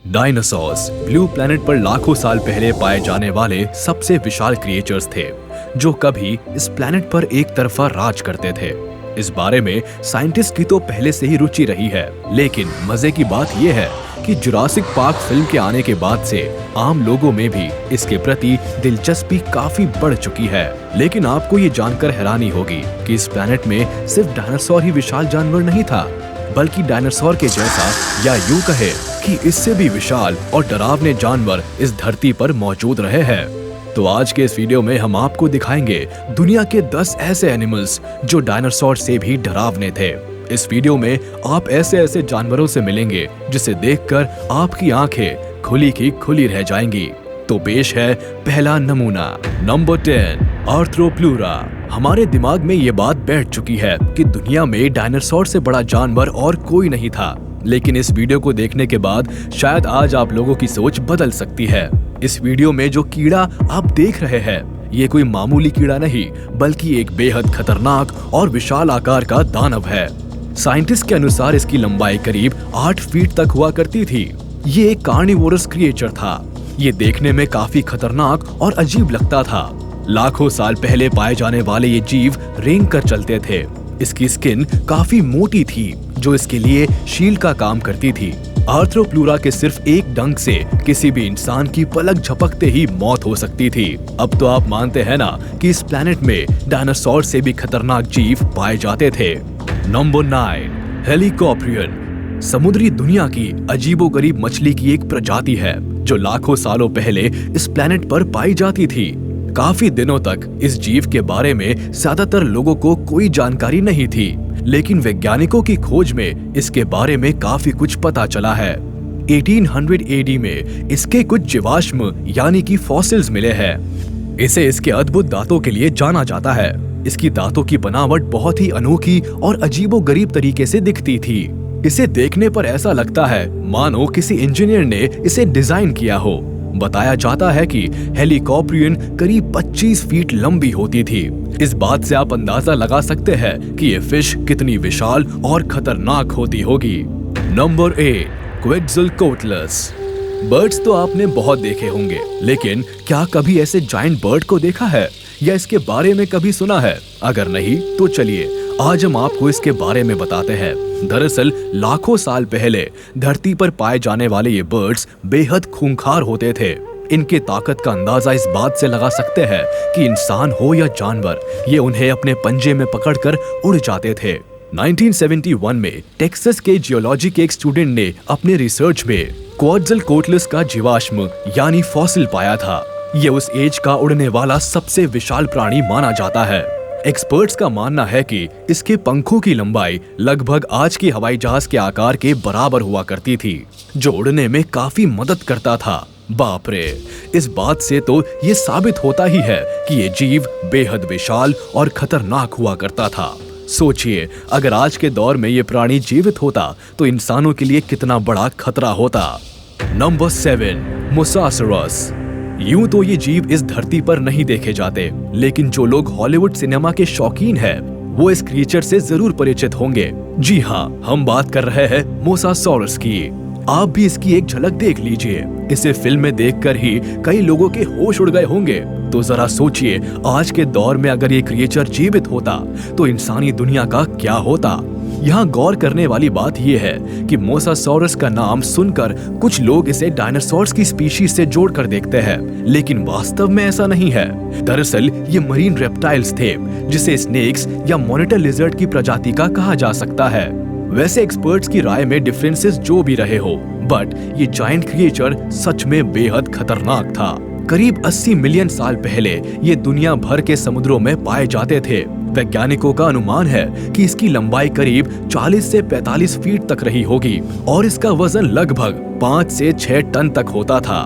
Dinosaurs blue planet पर लाखों साल पहले पाए जाने वाले सबसे विशाल क्रिएचर्स थे जो कभी इस प्लैनेट पर एक तरफा राज करते थे। इस बारे में साइंटिस्ट की तो पहले से ही रुचि रही है, लेकिन मजे की बात यह है कि जुरासिक पार्क फिल्म के आने के बाद से आम लोगों में भी इसके प्रति दिलचस्पी काफी बढ़ चुकी है। लेकिन आपको ये जानकर हैरानी होगी कि इस प्लैनेट में सिर्फ डायनासोर ही विशाल जानवर नहीं था, बल्कि डायनासोर के जैसा या यूं कहे कि इससे भी विशाल और डरावने जानवर इस धरती पर मौजूद रहे हैं। तो आज के इस वीडियो में हम आपको दिखाएंगे दुनिया के 10 ऐसे एनिमल्स जो डायनासोर से भी डरावने थे। इस वीडियो में आप ऐसे जानवरों से मिलेंगे जिसे देखकर आपकी आंखें खुली की खुली रह जाएंगी। तो पेश है पहला नमूना। नंबर 10, आर्थ्रोप्लूरा। हमारे दिमाग में ये बात बैठ चुकी है कि दुनिया में डायनासोर से बड़ा जानवर और कोई नहीं था, लेकिन इस वीडियो को देखने के बाद शायद आज आप लोगों की सोच बदल सकती है। इस वीडियो में जो कीड़ा आप देख रहे हैं ये कोई मामूली कीड़ा नहीं, बल्कि एक बेहद खतरनाक और विशाल आकार का दानव है। साइंटिस्ट के अनुसार इसकी लंबाई करीब 8 फीट तक हुआ करती थी। ये एक कार्निवोरस क्रिएचर था। ये देखने में काफी खतरनाक और अजीब लगता था। लाखों साल पहले पाए जाने वाले ये जीव रेंग कर चलते थे। इसकी स्किन काफी मोटी थी जो इसके लिए शील्ड का काम करती थी। आर्थ्रोप्लूरा के सिर्फ एक डंक से किसी भी इंसान की पलक झपकते ही मौत हो सकती थी। अब तो आप मानते हैं ना कि इस प्लेनेट में डायनासोर से भी खतरनाक जीव पाए जाते थे। नंबर 9, हेलिकॉप्टरियन। समुद्री दुनिया की अजीबोगरीब मछली की एक प्रजाति है जो लाखों सालों पहले इस प्लेनेट पर पाई जाती थी। काफी दिनों तक इस जीव के बारे में ज्यादातर लोगों को कोई जानकारी नहीं थी, लेकिन वैज्ञानिकों की खोज में इसके बारे में काफी कुछ पता चला है। 1800 AD में इसके कुछ जीवाश्म यानी कि फॉसिल्स मिले हैं। इसे इसके अद्भुत दांतों के लिए जाना जाता है। इसकी दांतों की बनावट बहुत ही अनोखी और अजीबोगरीब तरीके से दिखती थी। इसे देखने पर ऐसा लगता है मानो किसी इंजीनियर ने इसे डिजाइन किया हो। बताया जाता है कि हेलिकॉप्टरियन करीब 25 फीट लंबी होती थी। इस बात से आप अंदाजा लगा सकते हैं कि ये फिश कितनी विशाल और खतरनाक होती होगी। नंबर 8, क्वेट्ज़लकोटलस। बर्ड्स तो आपने बहुत देखे होंगे, लेकिन क्या कभी ऐसे जायंट बर्ड को देखा है या इसके बारे में कभी सुना है? अगर नहीं तो चलिए आज हम आपको इसके बारे में बताते हैं। दरअसल लाखों साल पहले धरती पर पाए जाने वाले ये बर्ड्स बेहद खूंखार होते थे। इनके ताकत का अंदाजा इस बात से लगा सकते हैं कि इंसान हो या जानवर, ये उन्हें अपने पंजे में पकड़कर उड़ जाते थे। 1971 में टेक्सास के जियोलॉजी के एक स्टूडेंट ने अपने रिसर्च में क्वेट्ज़लकोटलस का जीवाश्म यानी फॉसिल पाया था। ये उस एज का उड़ने वाला सबसे विशाल प्राणी माना जाता है। एक्सपर्ट्स का मानना है कि इसके पंखों की लंबाई लगभग आज के हवाई जहाज के आकार के बराबर हुआ करती थी, जो उड़ने में काफी मदद करता था। बाप रे, इस बात से तो ये साबित होता ही है कि ये जीव बेहद विशाल और खतरनाक हुआ करता था। सोचिए, अगर आज के दौर में ये प्राणी जीवित होता तो इंसानों के लिए कितना बड़ा खतरा होता। नंबर 7, मोसासरस। यूं तो ये जीव इस धरती पर नहीं देखे जाते, लेकिन जो लोग हॉलीवुड सिनेमा के शौकीन हैं, वो इस क्रिएचर से जरूर परिचित होंगे। जी हाँ, हम बात कर रहे हैं मोसासॉरस की। आप भी इसकी एक झलक देख लीजिए। इसे फिल्म में देखकर ही कई लोगों के होश उड़ गए होंगे। तो जरा सोचिए, आज के दौर में अगर ये क्रिएचर जीवित होता तो इंसानी दुनिया का क्या होता। यहाँ गौर करने वाली बात यह है कि मोसासॉरस का नाम सुनकर कुछ लोग इसे डायनासोर्स की स्पीशीज से जोड़कर देखते हैं, लेकिन वास्तव में ऐसा नहीं है। दरअसल ये मरीन रेप्टाइल्स थे, जिसे स्नेक्स या मॉनिटर लिजर्ड की प्रजाति का कहा जा सकता है। वैसे एक्सपर्ट्स की राय में डिफरेंसेस जो भी रहे हो, बट ये जायंट क्रिएचर सच में बेहद खतरनाक था। करीब 80 मिलियन साल पहले ये दुनिया भर के समुद्रों में पाए जाते थे। वैज्ञानिकों का अनुमान है कि इसकी लंबाई करीब 40 से 45 फीट तक रही होगी और इसका वजन लगभग 5 से 6 टन तक होता था।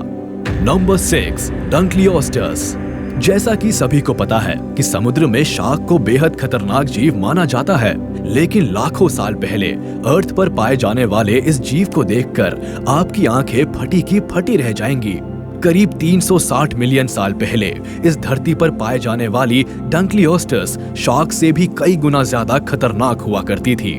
नंबर 6, डंक्लियोस्टस। जैसा कि सभी को पता है कि समुद्र में शार्क को बेहद खतरनाक जीव माना जाता है, लेकिन लाखों साल पहले अर्थ पर पाए जाने वाले इस जीव को देखकर आपकी आंखें फटी की फटी रह जाएंगी। करीब 360 मिलियन साल पहले इस धरती पर पाए जाने वाली डंक्लियोस्टस शार्क से भी कई गुना ज्यादा खतरनाक हुआ करती थी।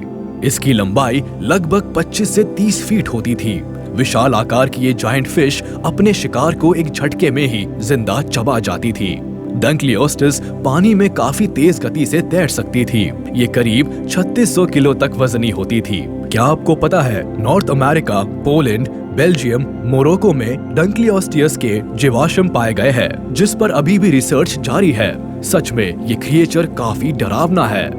इसकी लंबाई लगभग 25 से 30 फीट होती थी। विशाल आकार की ये जायंट फिश अपने शिकार को एक झटके में ही जिंदा चबा जाती थी। डंकलियोस्टिस पानी में काफी तेज गति से तैर सकती थी। ये करीब 3600 किलो तक वजनी होती थी। क्या आपको पता है, north America, Poland, Belgium, Morocco में डंकलियोस्टियस के जीवाश्म पाए गए हैं, जिस पर अभी भी रिसर्च जारी है। सच में ये क्रिएचर काफी डरावना है।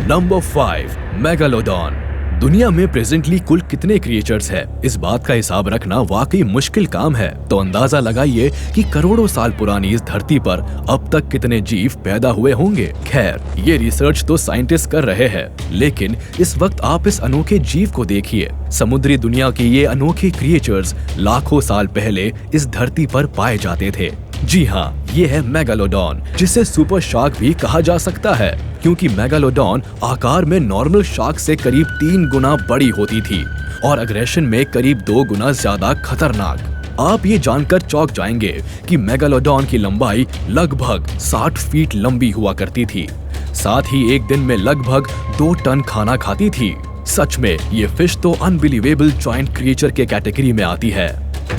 Number 5, megalodon. दुनिया में प्रेजेंटली कुल कितने क्रिएचर्स हैं, इस बात का हिसाब रखना वाकई मुश्किल काम है। तो अंदाजा लगाइए कि करोड़ों साल पुरानी इस धरती पर अब तक कितने जीव पैदा हुए होंगे। खैर, ये रिसर्च तो साइंटिस्ट कर रहे हैं, लेकिन इस वक्त आप इस अनोखे जीव को देखिए। समुद्री दुनिया के ये अनोखे क्रिएचर्स लाखों साल पहले इस धरती पर पाए जाते थे। जी हाँ, ये है मेगालोडॉन, जिसे सुपर शार्क भी कहा जा सकता है, क्योंकि मेगालोडॉन आकार में नॉर्मल शार्क से करीब 3 गुना बड़ी होती थी और अग्रेशन में करीब 2 गुना ज्यादा खतरनाक। आप ये जानकर चौंक जाएंगे कि मेगालोडॉन की लंबाई लगभग 60 फीट लंबी हुआ करती थी। साथ ही एक दिन में लगभग 2 टन खाना खाती थी। सच में ये फिश तो अनबिलीवेबल जॉइंट क्रिएचर के कैटेगरी में आती है।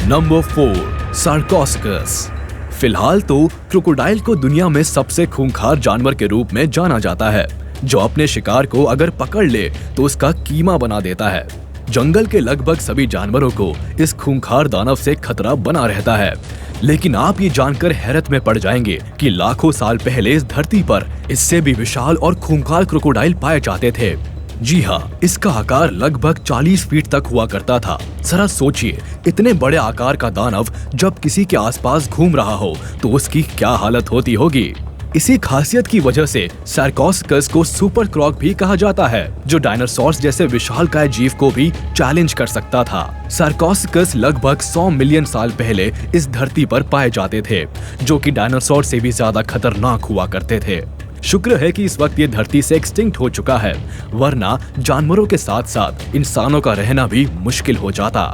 नंबर 4, सार्कोस्कस। फिलहाल तो क्रोकोडाइल को दुनिया में सबसे खूंखार जानवर के रूप में जाना जाता है, जो अपने शिकार को अगर पकड़ ले तो उसका कीमा बना देता है। जंगल के लगभग सभी जानवरों को इस खूंखार दानव से खतरा बना रहता है। लेकिन आप ये जानकर हैरत में पड़ जाएंगे कि लाखों साल पहले इस धरती पर इससे भी विशाल और खूंखार क्रोकोडाइल पाए जाते थे। जी हाँ, इसका आकार लगभग 40 फीट तक हुआ करता था। जरा सोचिए, इतने बड़े आकार का दानव जब किसी के आसपास घूम रहा हो तो उसकी क्या हालत होती होगी। इसी खासियत की वजह से सार्कोस्कस को सुपर क्रॉक भी कहा जाता है, जो डायनासोर्स जैसे विशालकाय जीव को भी चैलेंज कर सकता था। सार्कोस्कस लगभग 100 मिलियन साल पहले इस धरती पर पाए जाते थे, जो कि डायनासोर से भी ज्यादा खतरनाक हुआ करते थे। शुक्र है कि इस वक्त ये धरती से एक्सटिंक्ट हो चुका है, वरना जानवरों के साथ साथ इंसानों का रहना भी मुश्किल हो जाता।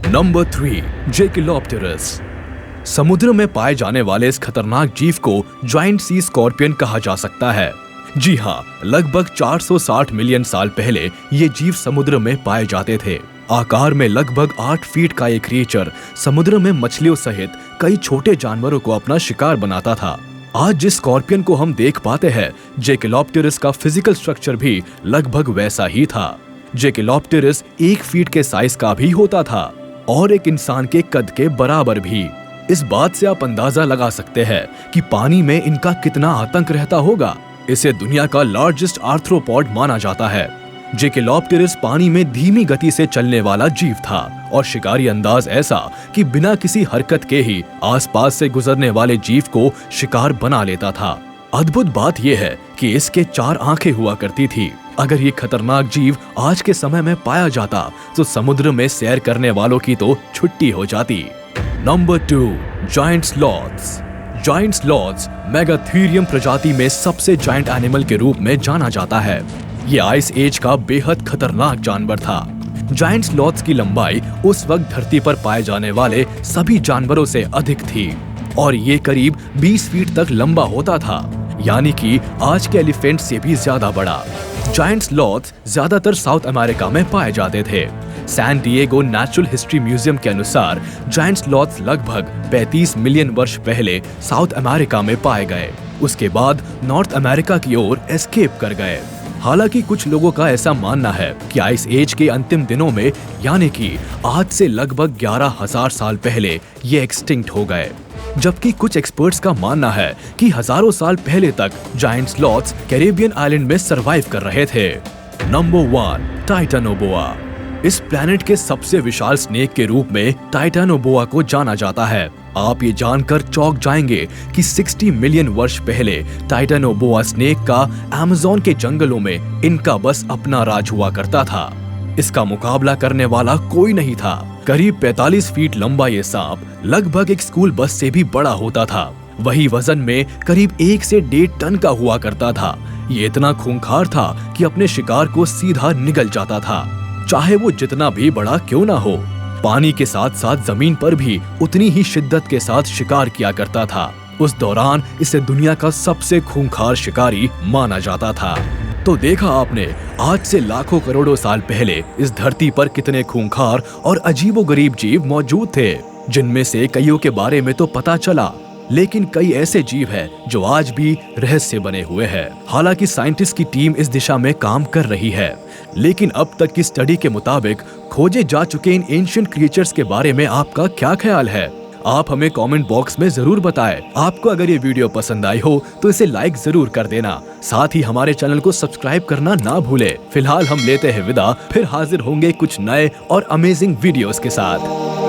नंबर 3, जेकिलोप्टेरस। समुद्र में पाए जाने वाले इस खतरनाक जीव को जायंट सी स्कॉर्पियन कहा जा सकता है। जी हाँ, लगभग 460 मिलियन साल पहले ये जीव समुद्र में पाए जाते थे। आकार में लगभग 8 फीट का ये क्रिएचर समुद्र में मछलियों सहित कई छोटे जानवरों को अपना शिकार बनाता था। आज जिस स्कॉर्पियन को हम देख पाते हैं, जेकिलोप्टेरस का फिजिकल स्ट्रक्चर भी लगभग वैसा ही था। जेकिलोप्टेरस 1 फीट के साइज का भी होता था और एक इंसान के कद के बराबर भी। इस बात से आप अंदाजा लगा सकते हैं कि पानी में इनका कितना आतंक रहता होगा। इसे दुनिया का लार्जेस्ट आर्थ्रोपॉड माना जाता है। जेकिलोप्टेरस पानी में धीमी गति से चलने वाला जीव था और शिकारी अंदाज ऐसा कि बिना किसी हरकत के ही आसपास से गुजरने वाले जीव को शिकार बना लेता था। अद्भुत बात यह है कि इसके 4 आंखें हुआ करती थी। अगर ये खतरनाक जीव आज के समय में पाया जाता तो समुद्र में सैर करने वालों की तो छुट्टी हो जाती। Number 2, giant sloths. Giant sloths megatherium प्रजाति में सबसे जायंट एनिमल के रूप में जाना जाता है। ये आइस एज का बेहद खतरनाक जानवर था। जायंट स्लॉथ्स की लंबाई उस वक्त धरती पर पाए जाने वाले सभी जानवरों से अधिक थी और ये करीब 20 फीट तक लंबा होता था, यानी कि आज के एलिफेंट से भी ज्यादा बड़ा। जायंट स्लॉथ्स ज्यादातर साउथ अमेरिका में पाए जाते थे। San Diego natural history museum के अनुसार जायंट स्लॉथ्स लगभग 35 मिलियन वर्ष पहले साउथ अमेरिका में पाए गए। उसके बाद नॉर्थ अमेरिका की ओर एस्केप कर गए। हालांकि कुछ लोगों का ऐसा मानना है कि आइस एज के अंतिम दिनों में, यानी कि आज से लगभग 11,000 साल पहले ये एक्सटिंक्ट हो गए, जबकि कुछ एक्सपर्ट्स का मानना है कि हजारों साल पहले तक जायंट स्लॉथ्स कैरेबियन आइलैंड में सरवाइव कर रहे थे। नंबर 1, टाइटैनोबोआ। इस प्लैनेट के सबसे विशाल स्नेक के रूप में टाइटैनोबोआ को जाना जाता है। आप ये जानकर चौंक जाएंगे कि 60 मिलियन वर्ष पहले टाइटैनोबोआ स्नेक का अमेज़न के जंगलों में इनका बस अपना राज हुआ करता था। इसका मुकाबला करने वाला कोई नहीं था। करीब 45 फीट लंबा ये सांप लगभग एक स्कूल बस से भी बड़ा होता था। वही वजन में करीब 1 से 1.5 टन का हुआ करता था। ये इतना खूंखार था कि अपने शिकार को सीधा निगल जाता था, चाहे वो जितना भी बड़ा क्यों ना हो। पानी के साथ साथ जमीन पर भी उतनी ही शिद्दत के साथ शिकार किया करता था। उस दौरान इसे दुनिया का सबसे खूंखार शिकारी माना जाता था। तो देखा आपने, आज से लाखों करोड़ों साल पहले इस धरती पर कितने खूंखार और अजीबोगरीब जीव मौजूद थे, जिनमें से कईयों के बारे में तो पता चला, लेकिन कई ऐसे जीव हैं जो आज भी रहस्य बने हुए हैं। हालांकि साइंटिस्ट की टीम इस दिशा में काम कर रही है, लेकिन अब तक की स्टडी के मुताबिक खोजे जा चुके इन एंशिएंट क्रिएचर्स के बारे में आपका क्या ख्याल है? आप हमें कमेंट बॉक्स में जरूर बताएं। आपको अगर ये वीडियो पसंद आई हो तो इसे लाइक जरूर कर देना, साथ ही हमारे चैनल को सब्सक्राइब करना ना भूले। फिलहाल हम लेते हैं विदा, फिर हाजिर होंगे कुछ नए और अमेजिंग वीडियोस के साथ।